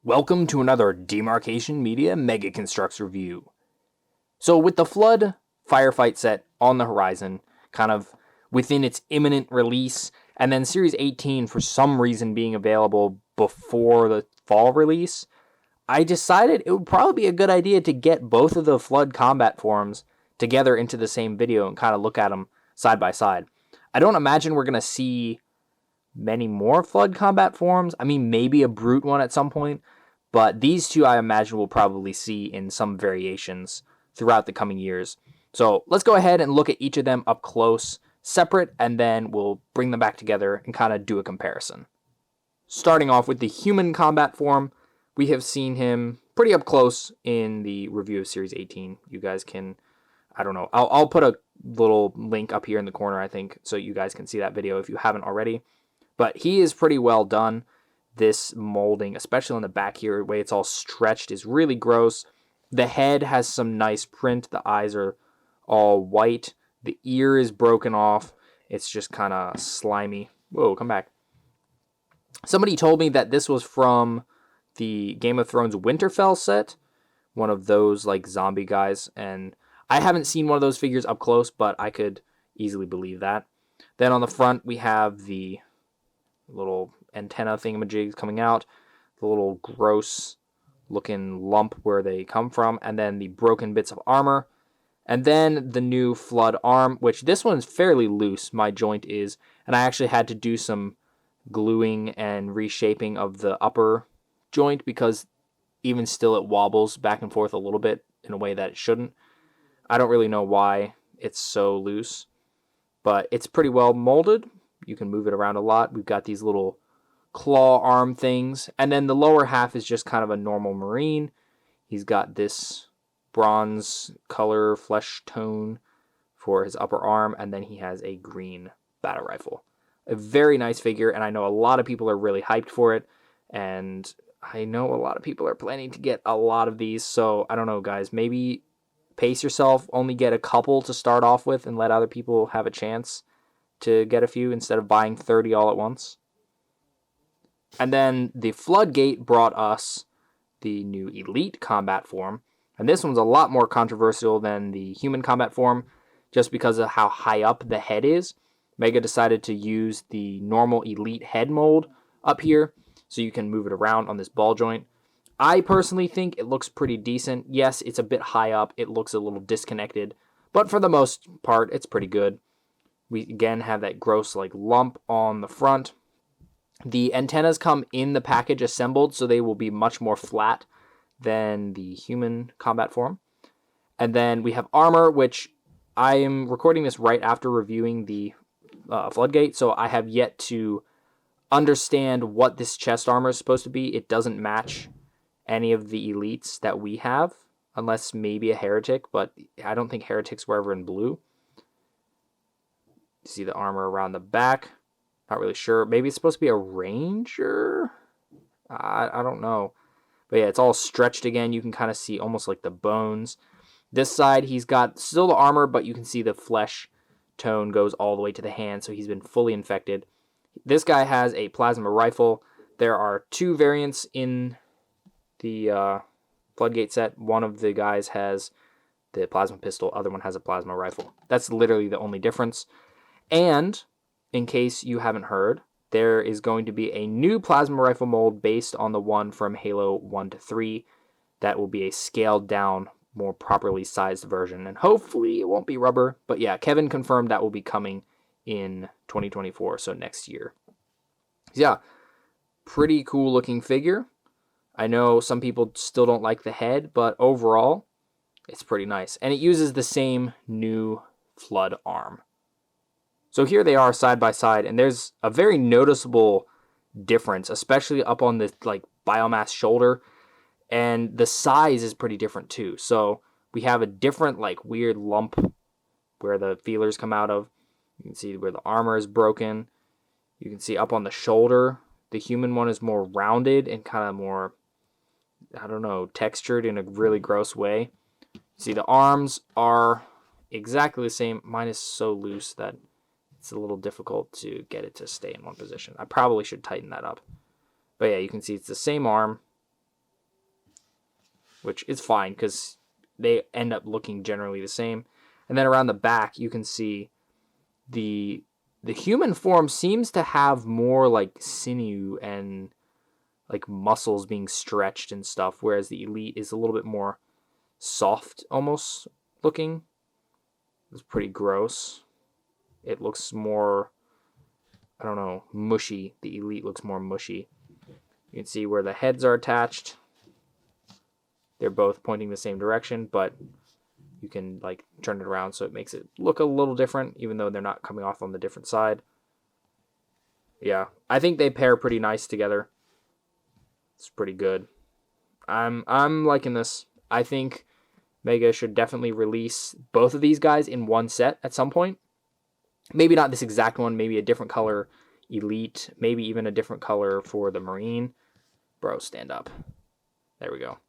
Welcome to another Demarcation Media Mega Construx review. So with the Flood firefight set on the horizon, kind of within its imminent release, and then Series 18 for some reason being available before the fall release, I decided it would probably be a good idea to get both of the Flood combat forms together into the same video and kind of look at them side by side. I don't imagine we're going to see many more Flood combat forms. I mean, maybe a Brute one at some point. But these two I imagine we'll probably see in some variations throughout the coming years. So let's go ahead and look at each of them up close, separate, and then we'll bring them back together and kind of do a comparison. Starting off with the human combat form, we have seen him pretty up close in the review of Series 18. You guys can, I don't know, I'll put a little link up here in the corner, I think, so you guys can see that video if you haven't already. But he is pretty well done. This molding, especially on the back here, the way it's all stretched, is really gross. The head has some nice print. The eyes are all white. The ear is broken off. It's just kind of slimy. Whoa, come back. Somebody told me that this was from the Game of Thrones Winterfell set, one of those like zombie guys, and I haven't seen one of those figures up close, but I could easily believe that. Then on the front, we have the little antenna thingamajigs coming out, the little gross looking lump where they come from, and then the broken bits of armor, and then the new Flood arm, which this one's fairly loose, my joint is, and I actually had to do some gluing and reshaping of the upper joint because even still it wobbles back and forth a little bit in a way that it shouldn't. I don't really know why it's so loose, but it's pretty well molded. You can move it around a lot. We've got these little claw arm things, and then the lower half is just kind of a normal marine. He's got this bronze color flesh tone for his upper arm, and then he has a green battle rifle. A very nice figure, and I know a lot of people are really hyped for it, and I know a lot of people are planning to get a lot of these, so I don't know, guys, maybe pace yourself, only get a couple to start off with and let other people have a chance to get a few instead of buying 30 all at once. And then the Floodgate brought us the new Elite combat form. And this one's a lot more controversial than the human combat form just because of how high up the head is. Mega decided to use the normal Elite head mold up here so you can move it around on this ball joint. I personally think it looks pretty decent. Yes, it's a bit high up. It looks a little disconnected. But for the most part, it's pretty good. We again have that gross like lump on the front. The antennas come in the package assembled, so they will be much more flat than the human combat form. And then we have armor, which I am recording this right after reviewing the Floodgate, so I have yet to understand what this chest armor is supposed to be. It doesn't match any of the elites that we have, unless maybe a heretic, but I don't think heretics were ever in blue. You see the armor around the back. Not really sure. Maybe it's supposed to be a ranger? I don't know. But yeah, it's all stretched again. You can kind of see almost like the bones. This side, he's got still the armor, but you can see the flesh tone goes all the way to the hand, so he's been fully infected. This guy has a plasma rifle. There are two variants in the Floodgate set. One of the guys has the plasma pistol. Other one has a plasma rifle. That's literally the only difference. And in case you haven't heard, there is going to be a new plasma rifle mold based on the one from Halo 1 to 3. That will be a scaled down, more properly sized version. And hopefully it won't be rubber. But yeah, Kevin confirmed that will be coming in 2024, so next year. Yeah, pretty cool looking figure. I know some people still don't like the head, but overall, it's pretty nice. And it uses the same new Flood arm. So here they are side by side, and there's a very noticeable difference, especially up on the like biomass shoulder, and the size is pretty different too. So we have a different like weird lump where the feelers come out of. You can see where the armor is broken. You can see up on the shoulder, the human one is more rounded and kind of more, I don't know, textured in a really gross way. See, the arms are exactly the same. Mine is so loose that it's a little difficult to get it to stay in one position. I probably should tighten that up. But yeah, you can see it's the same arm. which is fine because they end up looking generally the same. And then around the back, you can see the human form seems to have more like sinew and like muscles being stretched and stuff, whereas the Elite is a little bit more soft almost looking. It's pretty gross. It looks more, I don't know, mushy. The Elite looks more mushy. You can see where the heads are attached. They're both pointing the same direction, but you can like turn it around so it makes it look a little different, even though they're not coming off on the different side. Yeah, I think they pair pretty nice together. It's pretty good. I'm liking this. I think Mega should definitely release both of these guys in one set at some point. Maybe not this exact one, maybe a different color Elite, maybe even a different color for the Marine. Bro, stand up. There we go.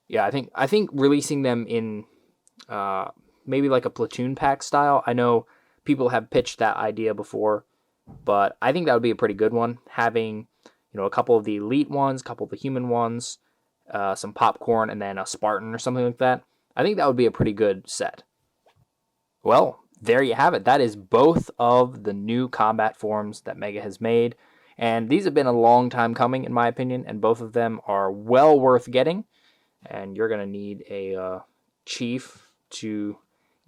Yeah, I think releasing them in maybe like a platoon pack style. I know people have pitched that idea before, but I think that would be a pretty good one. Having, a couple of the Elite ones, a couple of the human ones, some popcorn, and then a Spartan or something like that. I think that would be a pretty good set. Well, there you have it. That is both of the new combat forms that Mega has made. And these have been a long time coming, in my opinion, and both of them are well worth getting. And you're going to need a chief to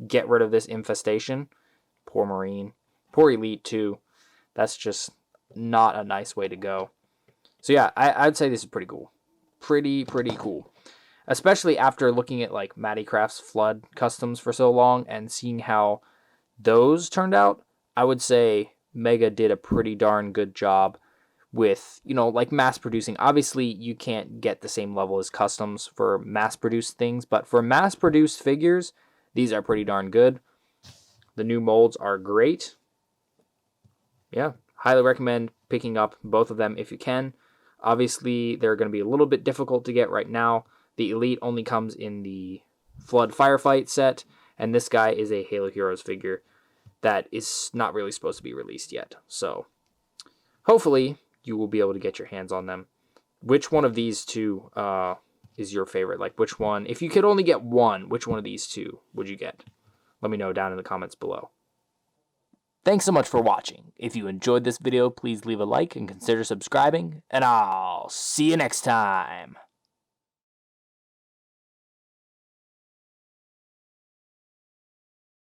get rid of this infestation. Poor Marine. Poor Elite, too. That's just not a nice way to go. So yeah, I'd say this is pretty cool. Pretty cool. Especially after looking at like Matty Craft's Flood customs for so long and seeing how those turned out, I would say Mega did a pretty darn good job with, like mass producing. Obviously, you can't get the same level as customs for mass produced things, but for mass produced figures, these are pretty darn good. The new molds are great. Yeah, highly recommend picking up both of them if you can. Obviously, they're going to be a little bit difficult to get right now. The Elite only comes in the Flood Firefight set, and this guy is a Halo Heroes figure that is not really supposed to be released yet. So, hopefully, you will be able to get your hands on them. Which one of these two is your favorite? Like, which one? If you could only get one, which one of these two would you get? Let me know down in the comments below. Thanks so much for watching. If you enjoyed this video, please leave a like and consider subscribing, and I'll see you next time.